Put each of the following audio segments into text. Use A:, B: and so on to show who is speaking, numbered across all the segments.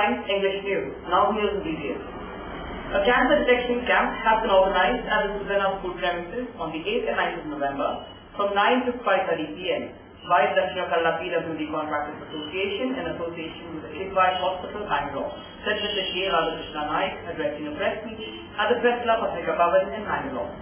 A: Times English News. Now here's the details. A cancer detection camp has been organized at the Susanna School premises on the 8th and 9th of November from 9 to 5:30 p.m. by the Dakshina Kerala PWD Contractors Association in association with the Shivai Hospital, Bangalore, said Mr. K. Radhakrishna Naik addressing a press meet at the Press Club Patrika Bhavan in Bangalore.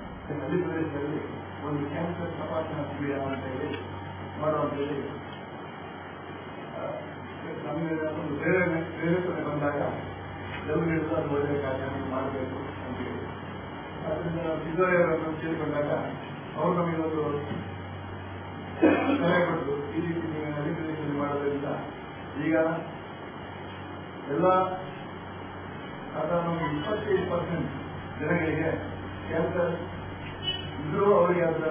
B: ಈಗ ಎಲ್ಲ ಸಾಧಾರಣ 25% ಜನಗಳಿಗೆ cancer ಇದ್ರೂ ಅವರಿಗೆ ಅದರ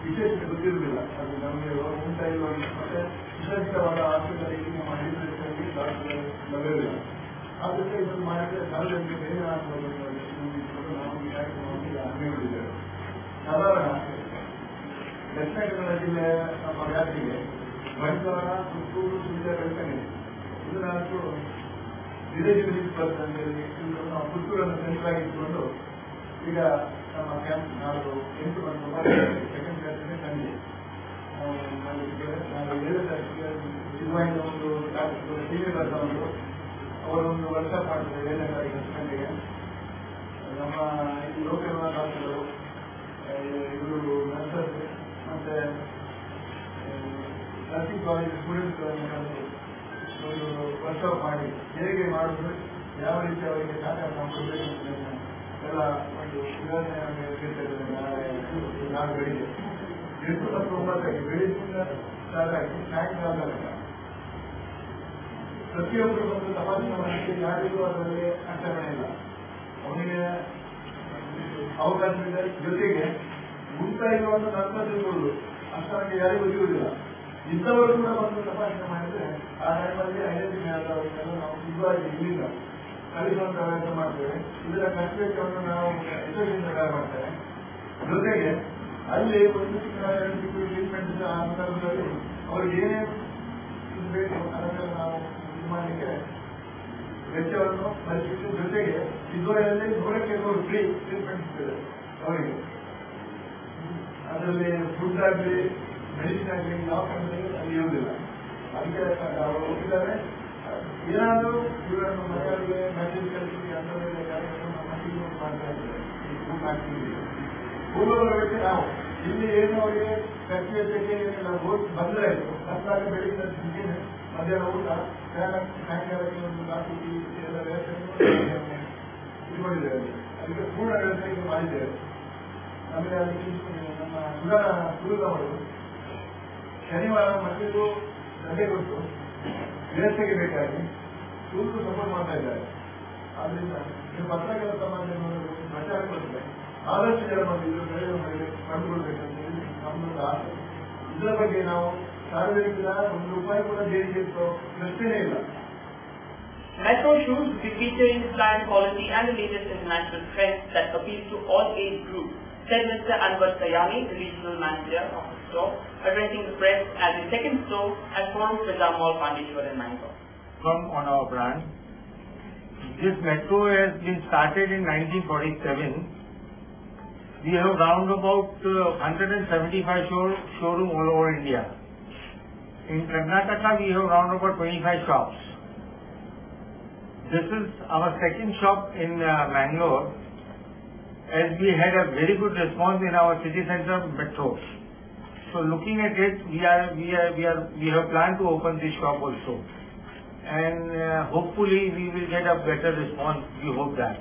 B: ವಿಶೇಷತೆ ಗೊತ್ತಿರುವುದಿಲ್ಲ. ಅದು ನಮಗೆ ಉಂಟಾಗಿರುವ ಮತ್ತೆ ಸುಸಜ್ಜಿತವಾದ ಆಸ್ಪತ್ರೆಯಲ್ಲಿ ನಮ್ಮ ಹಳ್ಳಿ ಡಾಕ್ಟರ್ ಲಭ್ಯವಿಲ್ಲ. ಆದ್ದರಿಂದ ಇದನ್ನು ಮಾಡಿದರೆ ಸಾರ್ವಜನಿಕ ಬೇರೆ ಆಗ್ಬೋದು ನಾವು ಈ ಕಾರ್ಯಕ್ರಮವನ್ನು ಹಮ್ಮಿಕೊಂಡಿದ್ದೇವೆ. ಸಾಧಾರಣ ದಕ್ಷಿಣ ಕನ್ನಡ ಜಿಲ್ಲೆ ನಮ್ಮ ವ್ಯಾಪ್ತಿಗೆ ಬಂಟ್ವಾಳ, ಪುತ್ತೂರು, ಸುಳ್ಯ, ಬೆಳ್ತಂಗಡಿ ಇದು ನಾಲ್ಕು ವಿಲೇಜ್ ವಿಲೇಜ್ ಬಸ್ ಅಂತ ಹೇಳಿ ನಾವು ಪುತ್ತೂರನ್ನು ಸೆಂಟ್ರಾಗಿಟ್ಟುಕೊಂಡು ಈಗ ನಮ್ಮ ಕ್ಯಾಂಪ್ ನಾವು 8 ಸೆಕೆಂಡ್ ಕ್ಲಾಸಿಗೆ ತಂದೆ ನಾವು 7 ತಾರೀಕಿಗೆ ಶಿವಾಯಿನ ಒಂದು ಸೀನಿಯರ್ ಬರ್ತಾವಂದು ಅವರೊಂದು ವರ್ಷ ಮಾಡ್ತಾರೆ 7ನೇ ತಾರೀಕು ಗಂಟೆಗೆ ನಮ್ಮ ಈ ಲೋಕಲ್ ಡಾಕ್ಟರು ಇವರು ನರ್ಸಸ್ ಮತ್ತೆ ನರ್ಸಿಂಗ್ ಕಾಲೇಜ್ ಸ್ಟೂಡೆಂಟ್ಗಳನ್ನು ಒಂದು ವರ್ಕ್ಶಾಪ್ ಮಾಡಿ ಹೇಗೆ ಮಾಡುವುದು, ಯಾವ ರೀತಿ ಅವರಿಗೆ ಸಹಕಾರ ಕೊಡಬೇಕು ಎಲ್ಲ ಒಂದು ನಾನು ಬೆಳಿಗ್ಗೆ 8:19 ಬೆಳಿಗ್ಗಿಂದ ಸ್ಟಾರ್ಟ್ ಆಗಿ ಸಾಯಂಕಾಲ ಪ್ರತಿಯೊಬ್ಬರು ಬಂದು ತಪಾಸಣೆ ಮಾಡಲಿಕ್ಕೆ ಯಾರಿಗೂ ಅದರಲ್ಲಿ ಆಚರಣೆ ಇಲ್ಲ. ಅವನಿಗೆ ಅವಕಾಶವಿದೆ. ಜೊತೆಗೆ ಮುಂತಾಗಿರುವಂತ ನರ್ಸಸ್ಗಳು ಅಷ್ಟೊಂದು ಯಾರಿಗೂ ಗೊತ್ತಿರುವುದಿಲ್ಲ. ಇಂಥವರು ಕೂಡ ಬಂದು ತಪಾಸಣೆ ಮಾಡಿದ್ರೆ ಆ ಟೈಮಲ್ಲಿ ಐಡೆಂಟಿಫೈ ಆದವರಿಗೆಲ್ಲ ನಾವು ಸುಲಭವಾಗಿ ಇಲ್ಲಿಂದ ಕಲಿಸುವಂತ ವ್ಯವಸ್ಥೆ ಮಾಡ್ತೇವೆ. ಇದರ ಖರ್ಚು ನಾವು ಇದರಿಂದ ಮಾಡ್ತೇವೆ. ಜೊತೆಗೆ ಅಲ್ಲಿ ಒಂದು ಟ್ರೀಟ್ಮೆಂಟ್ ಆ ಸಂದರ್ಭದಲ್ಲಿ ಅವ್ರಿಗೆ ಏನೇನು ಬೇಕು ಅದನ್ನೆಲ್ಲ ನಾವು ಇದು ಮಾಡಲಿಕ್ಕೆ ವೆಚ್ಚವನ್ನು ಪರಿಶೀಲಿಸಿ ಜೊತೆಗೆ ಇದುವರೆಯಲ್ಲಿ 100ಕ್ಕೆ ಫ್ರೀ ಟ್ರೀಟ್ಮೆಂಟ್ ಇರ್ತದೆ ಅವರಿಗೆ. ಅದರಲ್ಲಿ ಫುಡ್ ಆಗಲಿ ಮೆಡಿಸಿನ್ ಆಗಲಿ ಯಾವ ಕಂಪನಿಗೂ ಅಲ್ಲಿ ಇರುವುದಿಲ್ಲ. ಅದಕ್ಕೆ ಅವರು ಹೋಗಿದ್ದಾರೆ. ಏನಾದರೂ ಇವರನ್ನು ಮಕ್ಕಳಿಗೆ ಮೆಸೇಜ್ ಕಲಿಸಿ ಅಂಥವರಿಗೆ ಕಾರ್ಯಕ್ರಮ ಮಾಡ್ತಾ ಇದ್ದಾರೆ. ಪೂರ್ವವರೆಗೆ ನಾವು ಇಲ್ಲಿ ಏನು ಅವರಿಗೆ ಖರ್ಚು ವೆಚ್ಚಕ್ಕೆ ಏನಿಲ್ಲ ಬಂದರೆ ಆಯಿತು. ಸರ್ಕಾರ ಬೆಳಗ್ಗೆ ಮಧ್ಯಾಹ್ನ ಊಟ ಸಾಯಂಕಾಲಕ್ಕೆ ಒಂದು ಕಾಫಿ ಎಲ್ಲ ವ್ಯವಸ್ಥೆ ಇಟ್ಕೊಂಡಿದ್ದೇವೆ. ಅದಕ್ಕೆ ಪೂರ್ಣ ವ್ಯವಸ್ಥೆ ಮಾಡಿದ್ದೇವೆ. ಆಮೇಲೆ ಅದಕ್ಕೆ ನಮ್ಮ ಸುಧಾರ ಶನಿವಾರ ಮಕ್ಕಳಿಗೂ ರಜೆ ಕೊಟ್ಟು ವ್ಯವಸ್ಥೆಗೆ ಬೇಕಾಗಿ ಸ್ಕೂಲ್ಗೂ ಸಪೋರ್ಟ್ ಮಾಡ್ತಾ ಇದ್ದಾರೆ. ಆದ್ರಿಂದ ಪತ್ರ ಕೆಲಸ ಮಾಡಿ ಪ್ರಚಾರ ಕೊಡ್ತಾರೆ. ಆದಷ್ಟು ಜನ ಬಂದಿದ್ದು ಬೆಳೆಯುವ ಮೇಲೆ ಕಂಡುಕೊಳ್ಬೇಕಂತ ಹೇಳಿ ನಮ್ಮೊಂದು ಆಸೆ. ಇದರ ಬಗ್ಗೆ ನಾವು ಸಾರ್ವಜನಿಕರ ₹1 ಕೂಡ ದೇಣಿಗೆ ಪ್ರಶ್ನೆಯೇ ಇಲ್ಲ.
A: Metro shoes will be featuring design quality and the latest international trends that appeal to all age groups, said Mr. Anwar Sayani, the regional manager of the store, addressing the press at the second store at Forum Plaza Mall, Pandeshwar in Bangalore.
C: From on our brand, this metro has been started in 1947. We have round about 175 showroom all over India. In Karnataka, we have round about 25 shops. This is our second shop in Bangalore, as we had a very good response in our city center metro. So looking at it, we have planned to open this shop also, and hopefully we will get a better response. We hope that.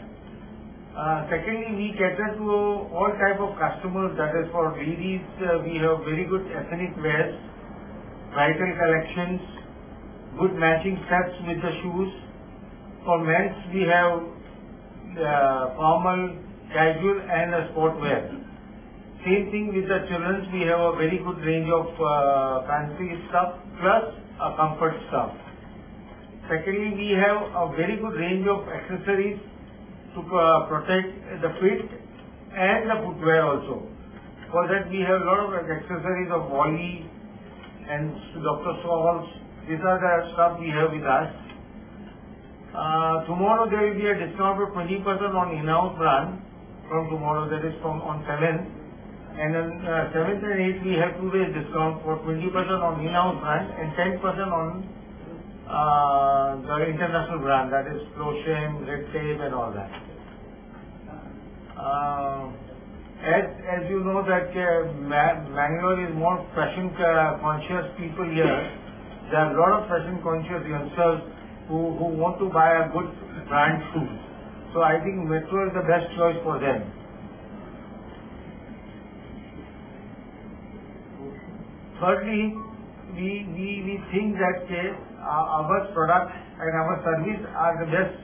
C: Secondly, we cater to all type of customers. That is, for ladies, we have very good ethnic wears, bridal collections, good matching sets with the shoes. For men's, we have formal, casual and sportwear. Same thing with the children's, we have a very good range of fancy stuff plus comfort stuff. Secondly, we have a very good range of accessories to protect the feet and the footwear also. For that, we have a lot of accessories of Wally and Dr. Scholl's. These are the stuff we have with us. Tomorrow there will be a discount of 20% on in-house brand from tomorrow, that is from on 7th. And on 7th and 8th we have 2 days discount for 20% on in-house brand and 10% on the international brand, that is Floshem, Red Tape and all that. As you know that Mangalore is more fashion conscious people here. There are a lot of fashion conscious youngsters who want to buy a good brand shoes. So I think Metro is the best choice for them. Thirdly, we think that our product and our service are the best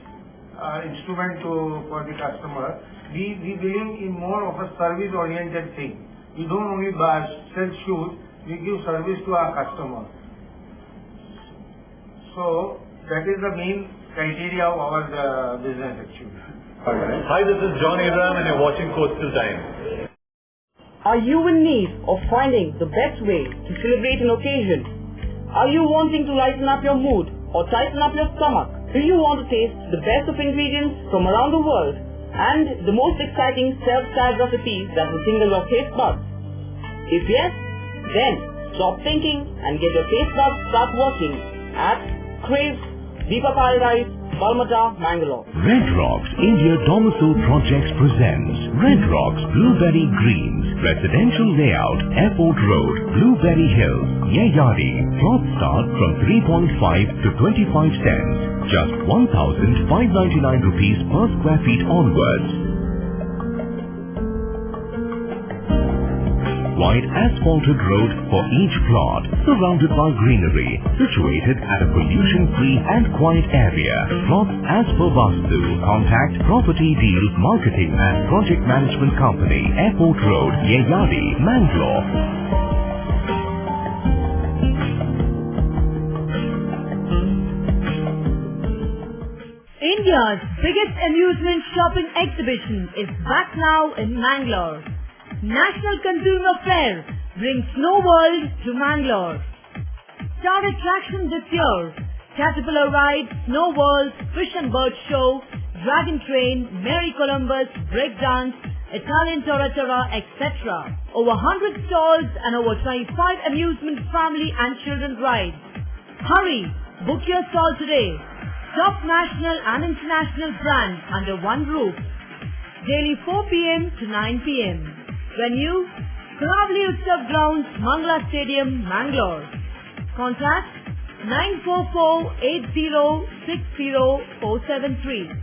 C: instrument for the customer. We believe in more of a service oriented thing. We don't only sell shoes, we give service to our customer. So that is the main criteria of our business actually.
D: Hi, this is John Abraham and you're watching Coastal Times.
E: Are you in need of finding the best way to celebrate an occasion? Are you wanting to lighten up your mood or tighten up your stomach? Do you want to taste the best of ingredients from around the world and the most exciting self-styled recipes that will tingle your taste buds? If yes, then stop thinking and get your taste buds start working at Craves, Deepa Rice, Balmata, Mangalore.
F: Red Rocks India Domicile Projects presents Red Rocks Blueberry Greens, Residential Layout, Airport Road, Blueberry Hills, Yeyari. Plots start from 3.5 to 25 cents, just 1,599 rupees per square feet onwards. Wide asphalted road for each plot, surrounded by greenery, situated at a pollution-free and quiet area. Plots as per Vastu. Contact Property Deal Marketing and Project Management Company, Airport Road, Yeyari, Mangalore.
G: India's biggest amusement shopping exhibition is back now in Mangalore. National Consumer Fair brings Snow World to Mangalore. Star attraction this year: Caterpillar Ride, Snow World, Fish and Bird Show, Dragon Train, Merry Columbus, Breakdance, Italian Tora, etc. Over 100 stalls and over 25 amusement family and children rides. Hurry! Book your stall today. Top national and international brands under one roof. Daily 4 p.m. to 9 p.m. Venue, Karavali Utsav Grounds, Mangala Stadium, Mangalore. Contact 944-8060-473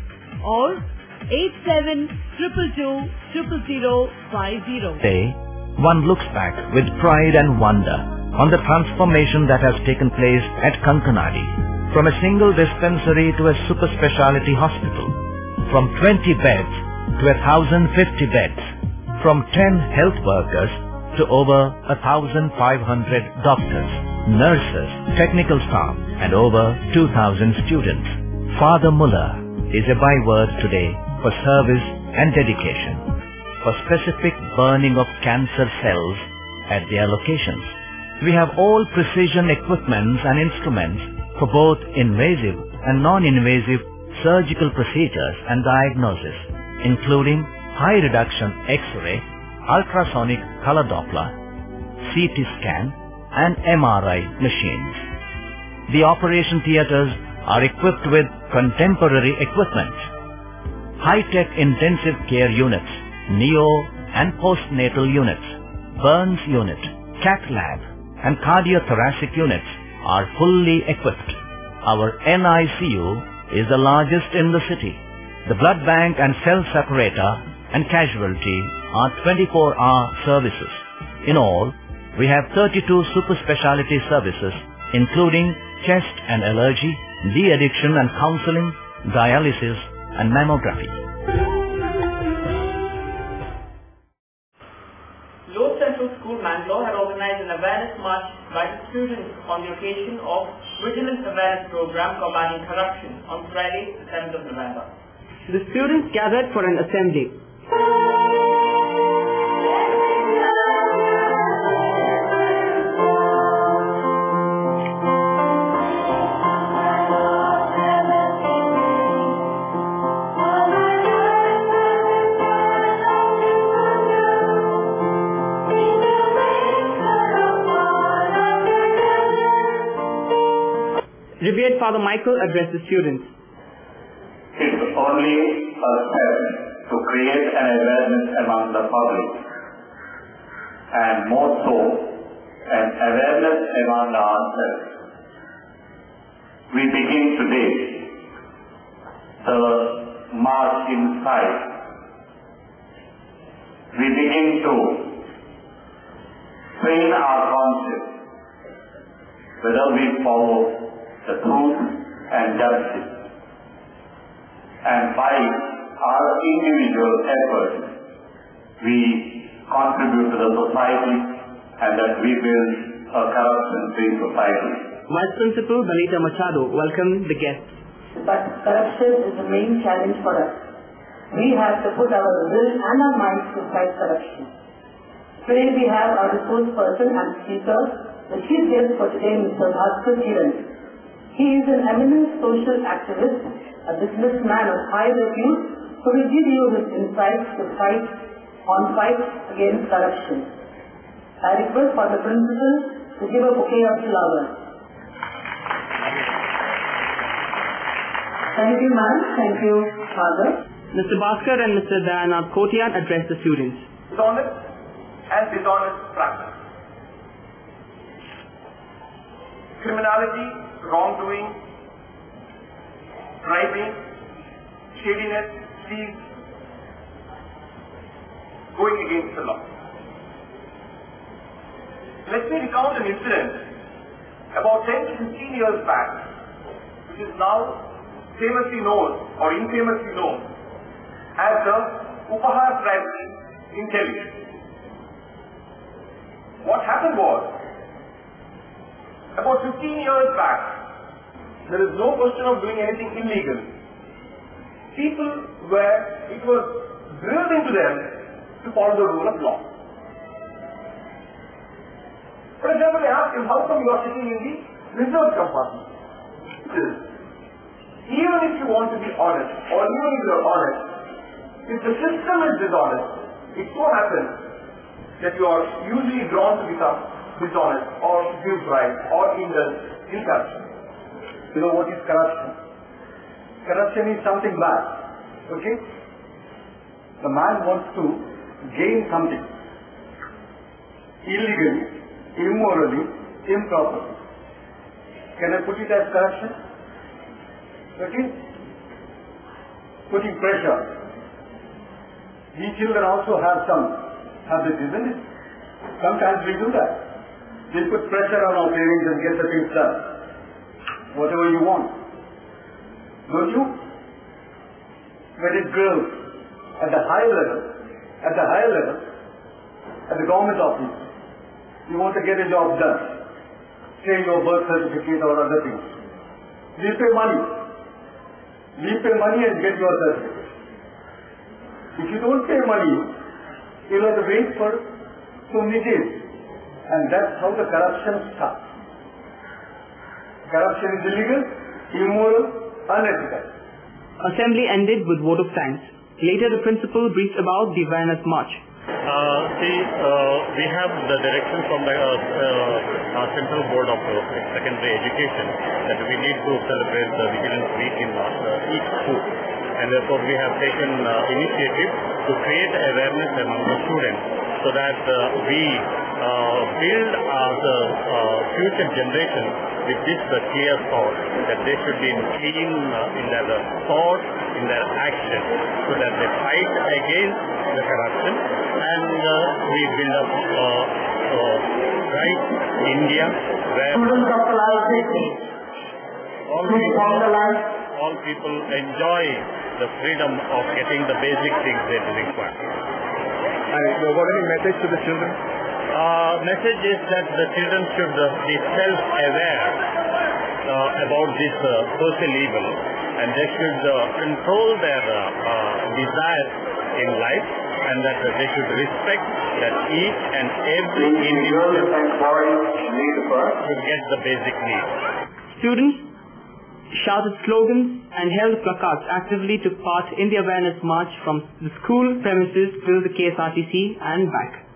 G: or 87222050.
H: Today, one looks back with pride and wonder on the transformation that has taken place at Kankanadi. From a single dispensary to a super specialty hospital. From 20 beds to 1,050 beds. From 10 health workers to over 1,500 doctors, nurses, technical staff and over 2,000 students. Father Muller is a byword today for service and dedication, for specific burning of cancer cells at their locations. We have all precision equipments and instruments for both invasive and non-invasive surgical procedures and diagnosis, including high reduction X-ray, ultrasonic color Doppler, CT scan and MRI machines. The operation theatres are equipped with contemporary equipment, high-tech intensive care units, neo and postnatal units, burns unit, cath lab and cardiothoracic units are fully equipped. Our NICU is the largest in the city. The blood bank and cell separator and casualty are 24-hour services. In all, we have 32 super specialty services including chest and allergy, de-addiction and counseling, dialysis and mammography.
A: Lord Central School, Mangalore had organized an awareness march by the students on the occasion of Vigilance Awareness Program combating corruption on Friday, the 7th of November.
E: The students gathered for an assembly. Revered Father Michael addressed the students.
I: It's only a step to create an awareness among the public, and more so, an awareness among ourselves. We begin today the march inside. We begin to train our conscience whether we follow the truth and justice. And by our individual efforts, we contribute to the society and that we build a corruption-free society.
E: Vice Principal Benita Machado welcomed the guests.
J: But corruption is the main challenge for us. We have to put our will and our minds to fight corruption. Today we have our resource person and speaker, the chief guest for today, Mr. Bhaskar Kiran. He is an eminent social activist, a businessman of high repute, who will give you his insights to fight against corruption. I request for the principal to give a bouquet of flowers. Thank you, ma'am. Thank you, Father.
E: Mr. Bhaskar and Mr. Dayanand Kotian addressed the students.
B: Dishonest and dishonest practice. Criminality, wrongdoing, bribing, shadiness, thieves, going against the law. Let me recount an incident about 10 to 15 years back, which is now famously known or infamously known as the Upahar bribery in Delhi. What happened was, about 15 years back, there is no question of doing anything illegal. It was drilled into them to follow the rule of law. For example, they ask him, how come you are sitting in the reserved compartment? Even if you want to be honest, or even if you are honest, if the system is dishonest, it so happens that you are usually drawn to become dishonest, or give bribe, or indulge in corruption. You know what is corruption? Corruption is something bad. Okay? The man wants to gain something illegally, immorally, improperly. Can I put it as corruption? Okay? Putting pressure. We children also have some habits, isn't it? Sometimes we do that. We put pressure on our parents and get the things done. Whatever you want. Don't you? When it grows at the higher level, at the government office, you want to get a job done. Say your birth certificate or other things. We pay money. We pay money and get your certificate. If you don't pay money, you'll have to wait for so many days. And that's how the corruption starts. Corruption is illegal, immoral, unethical.
E: Assembly ended with vote of thanks. Later, the principal briefed about the awareness march.
K: We have the direction from the Central Board of Secondary Education that we need to celebrate the Vigilance Week in each school. And therefore we have taken initiative to create awareness among the students so that we build the future generation with this clear thought that they should be clean in their thought, in their action, so that they fight against the corruption and we build up right India where all people enjoy the freedom of getting the basic things they require.
D: What any message to the children?
K: Message is that the children should be self-aware about this social evil, and they should control their desires in life, and that they should respect that each and every individual should get the basic needs.
E: Students shouted slogans and held placards, actively took part in the awareness march from the school premises to the KSRTC and back.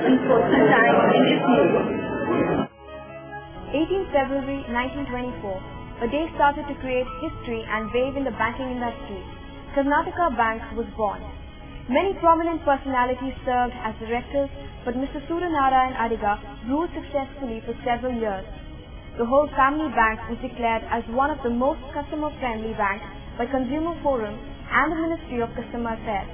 L: Television Coastal Times in its news.
M: 18 February 1924, a day started to create history and wave in the banking industry. Karnataka Bank was born. Many prominent personalities served as directors, but Mr. Suryanarayan Adiga ruled successfully for several years. The whole family bank was declared as one of the most customer-friendly banks by Consumer Forum and the Ministry of Customer Affairs.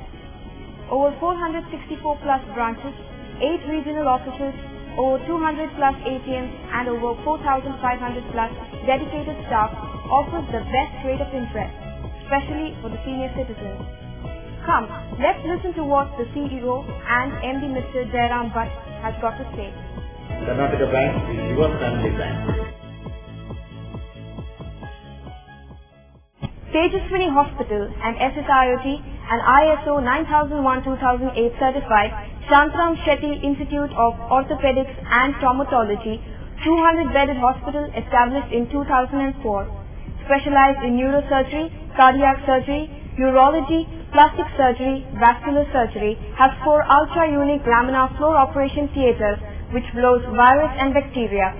M: Over 464 plus branches, 8 regional offices, over 200 plus ATMs and over 4,500 plus dedicated staff offers the best rate of interest, especially for the senior citizens. Come, let's listen to what the CEO and MD Mr. Jairam Bhatt has got to say.
N: Karnataka Bank is your family bank.
M: Tejaswini Hospital and SSIOT and ISO 9001-2008 certified Shantaram Shetty Institute of Orthopedics and Traumatology, 200-bedded hospital established in 2004, specialized in neurosurgery, cardiac surgery, urology, plastic surgery, vascular surgery, has 4 ultra-unique laminar floor operation theaters which blows virus and bacteria.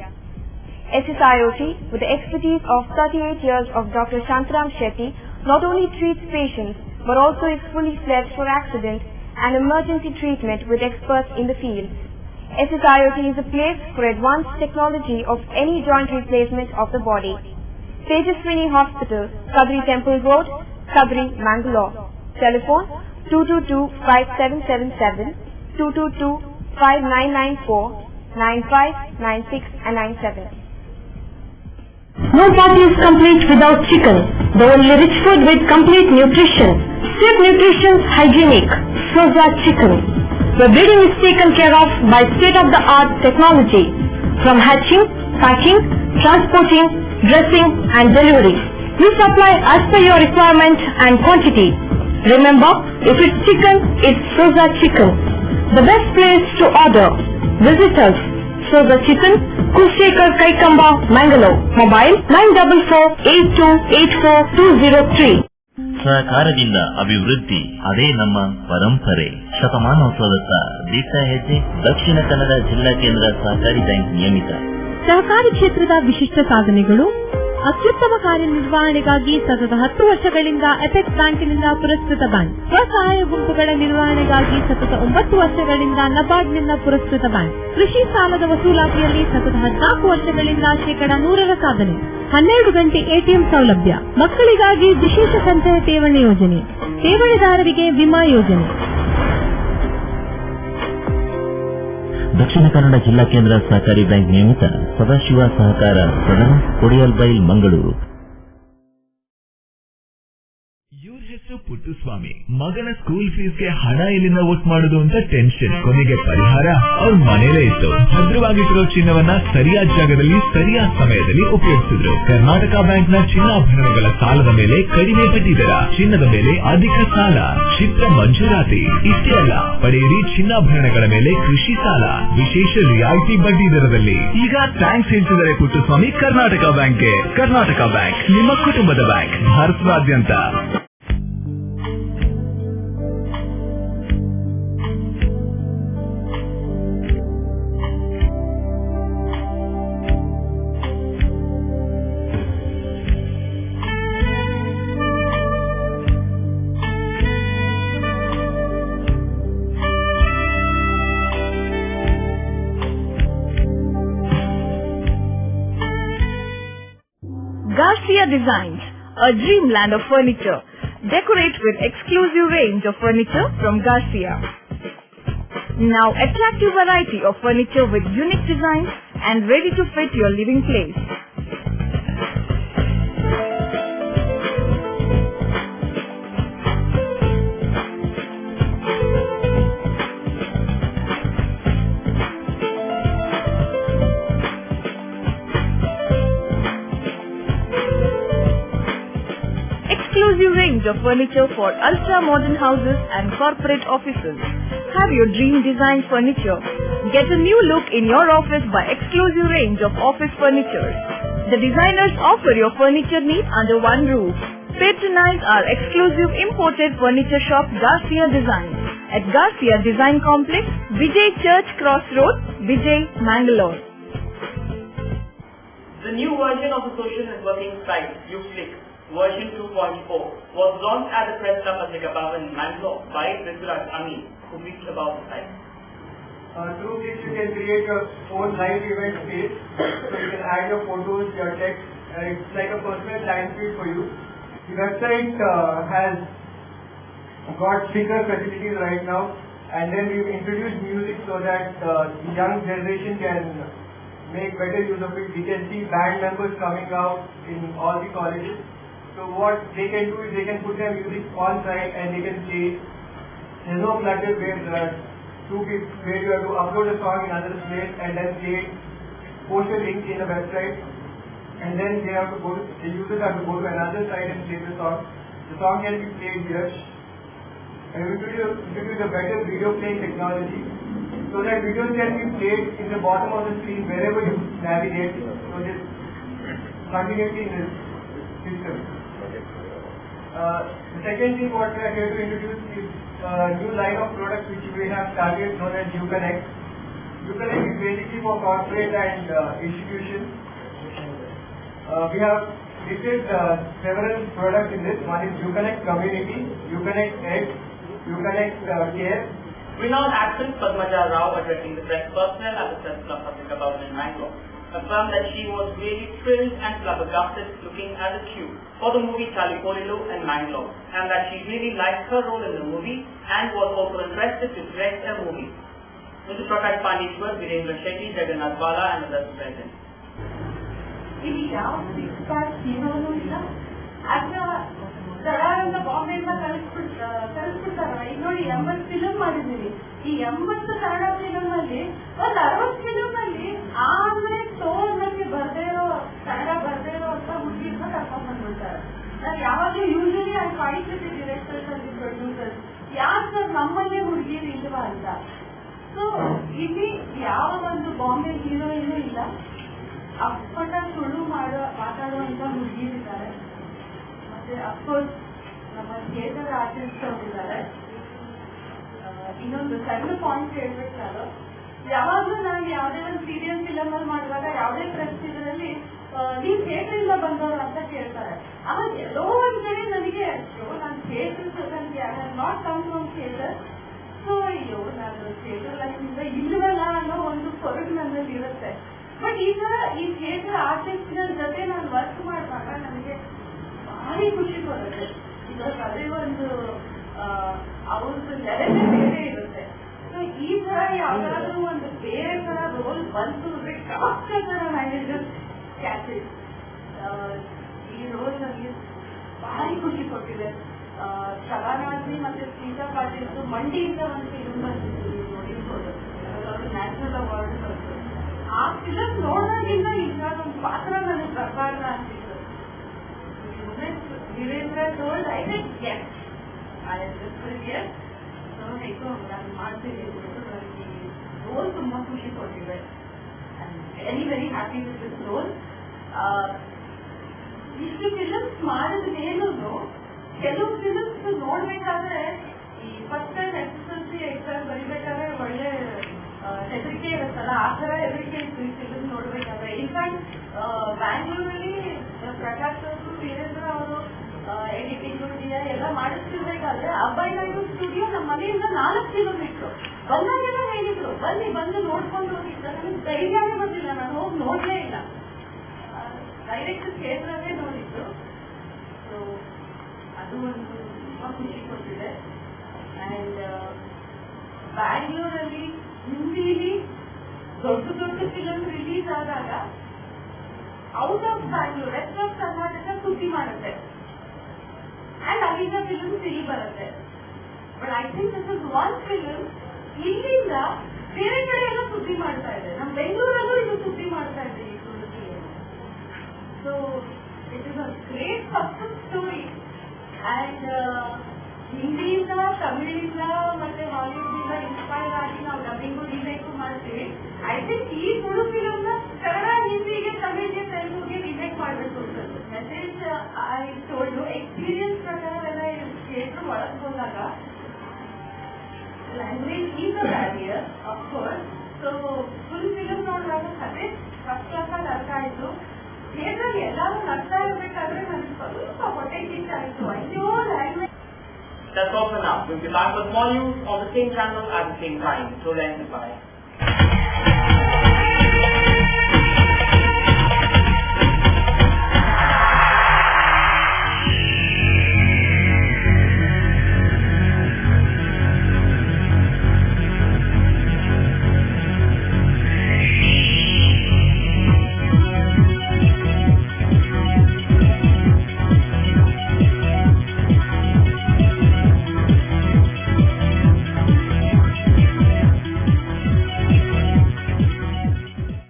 M: SSIOT, with the expertise of 38 years of Dr. Shantaram Shetty, not only treats patients but also is fully fledged for accident and emergency treatment with experts in the field. SSIOT is a place for advanced technology of any joint replacement of the body. Tejaswini Hospital, Kadri Temple Road, Kadri, Mangalore. Telephone 222-5777, 222-5994, 95, 96 and 97.
G: No party is complete without chicken. The only rich food with complete nutrition. Sweet nutrition, hygienic. Soza Chicken. The breeding is taken care of by state-of-the-art technology. From hatching, packing, transporting, dressing and delivery. We supply as per your requirement and quantity. Remember, if it's chicken, it's Soza Chicken. The best place to order. Visit us. Soza Chicken, Kushekar Kaikamba, Mangalore. Mobile 944-8284-203.
O: ಸಹಕಾರದಿಂದ ಅಭಿವೃದ್ಧಿ ಅದೇ ನಮ್ಮ ಪರಂಪರೆ. ಶತಮಾನೋತ್ಸವದತ್ತ ದಿಟ್ಟ ಹೆಜ್ಜೆ. ದಕ್ಷಿಣ ಕನ್ನಡ ಜಿಲ್ಲಾ ಕೇಂದ್ರ ಸಹಕಾರಿ ಬ್ಯಾಂಕ್ ನಿಯಮಿತ.
P: ಸಹಕಾರಿ ಕ್ಷೇತ್ರದ ವಿಶಿಷ್ಟ ಸಾಧನೆಗಳು. ಅತ್ಯುತ್ತಮ ಕಾರ್ಯನಿರ್ವಹಣೆಗಾಗಿ ಸತತ 10 ವರ್ಷಗಳಿಂದ ಎಪೆಕ್ಸ್ ಬ್ಯಾಂಕಿನಿಂದ ಪುರಸ್ಕೃತ ಬ್ಯಾಂಕ್. ಸ್ವಸಹಾಯ ಗುಂಪುಗಳ ನಿರ್ವಹಣೆಗಾಗಿ ಸತತ 9 ವರ್ಷಗಳಿಂದ ನಬಾರ್ಡ್ನಿಂದ ಪುರಸ್ಕೃತ ಬ್ಯಾಂಕ್. ಕೃಷಿ ಸಾಲದ ವಸೂಲಾತಿಯಲ್ಲಿ ಸತತ 14 ವರ್ಷಗಳಿಂದ 100% ಸಾಧನೆ. 12 ಗಂಟೆ ಎಟಿಎಂ ಸೌಲಭ್ಯ. ಮಕ್ಕಳಿಗಾಗಿ ವಿಶೇಷ ಸಂಚಯ ಠೇವಣಿ ಯೋಜನೆ. ಠೇವಣಿದಾರರಿಗೆ ವಿಮಾ ಯೋಜನೆ.
O: ದಕ್ಷಿಣ ಕನ್ನಡ ಜಿಲ್ಲಾ ಕೇಂದ್ರ ಸಹಕಾರಿ ಬ್ಯಾಂಕ್ ನಿಯಮಿತ ಸದಾಶಿವ ಸಹಕಾರ ಸದನ, ಕೊಡಿಯಲ್ಬೈಲ್, ಮಂಗಳೂರು.
Q: ಪುಟ್ಟುಸ್ವಾಮಿ ಮಗನ ಸ್ಕೂಲ್ ಫೀಸ್ಗೆ ಹಣ ಎಲ್ಲಿಂದ ಒಟ್ಟು ಮಾಡುದು ಅಂತ ಟೆನ್ಷನ್. ಕೊನೆಗೆ ಪರಿಹಾರ ಅವ್ರ ಮನೇಲೇ ಇತ್ತು. ಭದ್ರವಾಗಿಟ್ಟಿರೋ ಚಿನ್ನವನ್ನ ಸರಿಯಾದ ಜಾಗದಲ್ಲಿ ಸರಿಯಾದ ಸಮಯದಲ್ಲಿ ಉಪಯೋಗಿಸಿದ್ರು. ಕರ್ನಾಟಕ ಬ್ಯಾಂಕ್ನ ಚಿನ್ನಾಭರಣಗಳ ಸಾಲದ ಮೇಲೆ ಕಡಿಮೆ ಬಡ್ಡಿ ದರ, ಚಿನ್ನದ ಮೇಲೆ ಅಧಿಕ ಸಾಲ, ಕ್ಷಿಪ್ರ ಮಂಜೂರಾತಿ. ಇಷ್ಟೇ ಅಲ್ಲ, ಪಡೆಯಿರಿ ಚಿನ್ನಾಭರಣಗಳ ಮೇಲೆ ಕೃಷಿ ಸಾಲ ವಿಶೇಷ ರಿಯಾಯಿತಿ ಬಡ್ಡಿ ದರದಲ್ಲಿ. ಈಗ ಥ್ಯಾಂಕ್ಸ್ ಹೇಳ್ತಿದ್ದಾರೆ ಪುಟ್ಟುಸ್ವಾಮಿ ಕರ್ನಾಟಕ ಬ್ಯಾಂಕ್ಗೆ. ಕರ್ನಾಟಕ ಬ್ಯಾಂಕ್ ನಿಮ್ಮ ಕುಟುಂಬದ ಬ್ಯಾಂಕ್, ಭಾರತದಾದ್ಯಂತ.
G: Garcia Designs, a dreamland of furniture. Decorate with exclusive range of furniture from Garcia. Now attractive variety of furniture with unique designs and ready to fit your living place. Exclusive range of furniture for ultra-modern houses and corporate offices. Have your dream design furniture. Get a new look in your office by exclusive range of office furniture. The designers offer your furniture needs under one roof. Patronize our exclusive imported furniture shop Garcia Designs. at Garcia Design Complex, Vijay Church Cross Road, Vijay, Mangalore.
A: The new version of the social networking site, Uclick, version 2.4, was launched at the Press Club Patrika Bhavan in Mangalore by Prithviraj Amin, who briefed about the site.
B: Through this you can create your own live event page, so you can add your photos, your text, it's like a personal time feed for you. The website has got speaker facilities right now, and then we've introduced music so that the young generation can make better use of it. We can see band members coming out in all the colleges. So what they can do is they can put their music on site and they can play. There's no clutter where where you have to upload a song in another place and then play, post a link in the website, and then the users have to go to another site and play the song. The song can be played here. And we introduce a better video playing technology so that videos can be played in the bottom of the screen wherever you navigate. So this continuity in this system. The second thing what we are here to introduce is a new line of products which we have started known as UConnect. UConnect is basically for corporate and institutions. We have listed several products in this. One is UConnect Community, UConnect Edge, UConnect Care.
A: Renowned actress Padmaja Rao, addressing the press personnel at the Press Club Patrika Bhavan in Mangalore, confirmed that she was really thrilled and flabbergasted looking at the queue for the movie Chalipolilu in Mangalore, and that she really liked her role in the movie and was also interested to direct a movie. Mr. Prakash Pandishwar, Virendra Shetty, Jagannath Bala and others present.
L: ಇಲ್ಲಿ ಯಾವ ಹೀರೋನು ಇಲ್ಲ ಆದ್ರೆ ಸಡಾರಿಂದ ಬಾಂಬೆಯಿಂದ ಕಳಿಸ್ಬಿಡ್ತಾರ. ಈಗ ನೋಡಿ 80 film ಮಾಡಿದೀವಿ. ಈ 80 Kannada film ಅಲ್ಲಿ ಒಂದು 60 ಫಿಲಮ್ ಅಲ್ಲಿ ಆಮೇಲೆ ತೋರ್ನಕ್ಕೆ ಕನ್ನಡ ಬರ್ದೇ ಇರೋ ಅಂತ ಹುಡುಗಿರ್ನ ಕರ್ಕೊಂಡ್ ಬಂದ್ಬಿಡ್ತಾರೆ. ನಾನು ಯಾವಾಗಲೂ usually I fight with directors and producers, ಯಾಕೆ ಸರ್ ನಮ್ಮಲ್ಲೇ ಹುಡುಗಿರು ಇಲ್ವಾ ಅಂತ. ಸೊ ಇಲ್ಲಿ ಯಾವ ಒಂದು ಬಾಂಬೆ ಹೀರೋಯಿನೂ ಇಲ್ಲ, ಅಪ್ಪಟ ಸುಳ್ಳು ಮಾತಾಡುವಂತ ಹುಡುಗಿರಿದ್ದಾರೆ. ಮತ್ತೆ ಅಫ್ಕೋರ್ಸ್ ನಮ್ಮ ಥಿಯೇಟರ್ ಆರ್ಟಿಸ್ಟ್ ಅವರಿದ್ದಾರೆ. ಇನ್ನೊಂದು ಸಣ್ಣ ಪಾಯಿಂಟ್ ಹೇಳ್ಬೇಕು ನಾನು, ಯಾವಾಗಲೂ ನಾನು ಯಾವುದೇ ಒಂದು ಸೀರಿಯಲ್ ಫಿಲಮ್ ಅಲ್ಲಿ ಮಾಡುವಾಗ ಯಾವುದೇ ಪ್ರೆಸ್ ಇದರಲ್ಲಿ ನೀವು ಥಿಯೇಟರ್ ಇಂದ ಬಂದವರು ಅಂತ ಕೇಳ್ತಾರೆ. ಆವಾಗ ಎಲ್ಲೋ ಒಂದ್ ಕಡೆ ನನಗೆ ನಾನು ಥಿಯೇಟರ್ ನನಗೆ I have not come from theatre. So ಅಯ್ಯೋ ನಾನು ಥಿಯೇಟರ್ ಲೈಫಿಂದ ಇಲ್ವಲ್ಲ ಅನ್ನೋ ಒಂದು ಕೊರಗು ನನ್ನಲ್ಲಿ ಇರುತ್ತೆ. ಬಟ್ ಈ ತರ ಈ ಥಿಯೇಟರ್ ಆರ್ಟಿಸ್ಟ್ ಜೊತೆ ನಾನು ವರ್ಕ್ ಮಾಡುವಾಗ ನನಗೆ ಭಾರಿ ಖುಷಿ ಬರುತ್ತೆ. ಬಿಕಾಸ್ ಅದೇ ಒಂದು ಅವ್ರದ್ದು ಲೆವೆಲ್ ಬೇರೆ ಇರುತ್ತೆ. ಸೊ ಈ ತರ ಯಾವ್ದಾದ್ರು ಒಂದು ಬೇರೆ ತರ ರೋಲ್ ಬಂತು ಕ್ಯಾಚಸ್ ಈ ರೋಲ್ ನನಗೆ ಭಾರಿ ಖುಷಿ ಕೊಟ್ಟಿದೆ. ಶಬಾನಾಜಿ ಮತ್ತೆ ಸೀತಾ ಪಾಟೀಲ್ ಮಂಡಿಯಿಂದ ಒಂದು ಫಿಲ್ಮ್ ಬಂದಿದ್ದು ನೋಡಿರ್ಬೋದು, ನ್ಯಾಷನಲ್ ಅವಾರ್ಡ್ ಬಂತು. ಆ ಫಿಲಮ್ ನೋಡೋದ್ರಿಂದ ಇವಾಗ ಒಂದು ಪಾತ್ರ ನನಗೆ ಬರಬಾರ್ದ ಅಂತಿತ್ತು. Veerendra told I like guess ನಾನು ಮಾಡ್ತೀನಿ ನನಗೆ ರೋಲ್ ತುಂಬಾ ಖುಷಿ ಕೊಟ್ಟಿದೆ. Very very happy with this role. ಇಷ್ಟು ಫಿಲಮ್ಸ್ ಮಾಡಿದ್ರೇನು ಕೆಲವು ಫಿಲಮ್ಸ್ ನೋಡ್ಬೇಕಾದ್ರೆ ಈ ಫಸ್ಟ್ ಟೈಮ್ SSLC ಎಕ್ಸಾಮ್ ಬರಿಬೇಕಾದ್ರೆ ಒಳ್ಳೆ ಹೆದರಿಕೆ ಇರುತ್ತಲ್ಲ, ಆ ತರ ಹೆದರಿಕೆ ಇತ್ತು ಈ ಫಿಲಮ್ ನೋಡ್ಬೇಕಾದ್ರೆ. ಇನ್ಫ್ಯಾಕ್ಟ್ ಬ್ಯಾಂಗ್ಳೂರಲ್ಲಿ ಪ್ರಕಾಶ್ ಅವರು, ವೀರೇಂದ್ರ ಅವರು ಎಡಿಟಿಂಗ್ ಎಲ್ಲ ಮಾಡಿಸ್ತಿರ್ಬೇಕಾದ್ರೆ ಅಬ್ಬಾಯಿನಾಯ್ಡು ಸ್ಟುಡಿಯೋ ನಮ್ಮ ಮನೆಯಿಂದ 4 ಕಿಲೋಮೀಟರ್. ಬಂದಾಗೆಲ್ಲ ಹೇಳಿದ್ರು ಬಂದು ನೋಡ್ಕೊಂಡು ಹೋಗಿದ್ದ. ನನಗೆ ಧೈರ್ಯನೇ ಬಂದಿಲ್ಲ, ನಾನು ಹೋಗಿ ನೋಡ್ಲೇ ಇಲ್ಲ, ಡೈರೆಕ್ಟ್ ಥಿಯೇಟರಲ್ಲೇ ನೋಡಿದ್ದು. ಸೊ ಅದು ಒಂದು ತುಂಬಾ ಖುಷಿ ಕೊಟ್ಟಿದೆ. ಅಂಡ್ ಬ್ಯಾಂಗ್ಳೂರಲ್ಲಿ ಹಿಂದಿಲಿ ದೊಡ್ಡ ದೊಡ್ಡ ಫಿಲಮ್ ರಿಲೀಸ್ ಆದಾಗ out of Bangalore rest of Karnataka ಸುದ್ದಿ ಮಾಡುತ್ತೆ ಅಂಡ್ ಅಲ್ಲಿಂದ ಫಿಲಮ್ಸ್ ಇಲ್ಲಿ ಬರುತ್ತೆ. But I think this is one film ಇಲ್ಲಿಂದ ಬೇರೆ ಕಡೆ ಎಲ್ಲ ಸುದ್ದಿ ಮಾಡ್ತಾ ಇದೆ. ನಮ್ಮ ಬೆಂಗಳೂರಲ್ಲೂ ಇದು ಸುದ್ದಿ ಮಾಡ್ತಾ ಇದೆ ಈ ಸುದ್ದಿ. So it is a great success story. And ಹಿಂದಿಯಿಂದ, ತಮಿಳಿಂದ ಮತ್ತೆ ಹಾಲಿವುಡ್ ಇಂದ ಇನ್ಸ್ಪೈರ್ ಆಗಿ ನಾವು ಡಬ್ಬಿಂಗು ರೀಮೇಕ್ ಮಾಡ್ತೀವಿ. ಐ ಥಿಂಕ್ ಈ ತುಳು ಫಿಲಮ್ ನ ಕನ್ನಡ, ಹಿಂದಿಗೆ, ತಮಿಳಿಗೆ, ತೆಲುಗುಗೆ ರೀಮೇಕ್ ಮಾಡಬೇಕು ಅಂತ ಮೆಸೇಜ್ ಐ ಟೋಲ್ಡ್. ಎಕ್ಸ್ಪೀರಿಯನ್ಸ್ ಪ್ರಕಾರ ಎಲ್ಲ ಥಿಯೇಟರ್ ಒಳಗೆ ಹೋದಾಗ language is a barrier, of course. So, full film ನೋಡುವಾಗ ಕತೆ ಫಸ್ಟ್ ಕ್ಲಾಸ್ ಆಗಿ ಅರ್ಥ ಆಯ್ತು. ಥಿಯೇಟರ್ ಎಲ್ಲರೂ ನಗ್ತಾ ಇರ್ಬೇಕಾದ್ರೆ ನನಗೆ ಸ್ವಲ್ಪ ಹೊಟ್ಟೆ ಕಿಚ್ಚ ಆಯ್ತು. ಅಯ್ಯೋ language.
A: That's all for now. We'll be back with more news on the same channel at the same time. Till then, bye.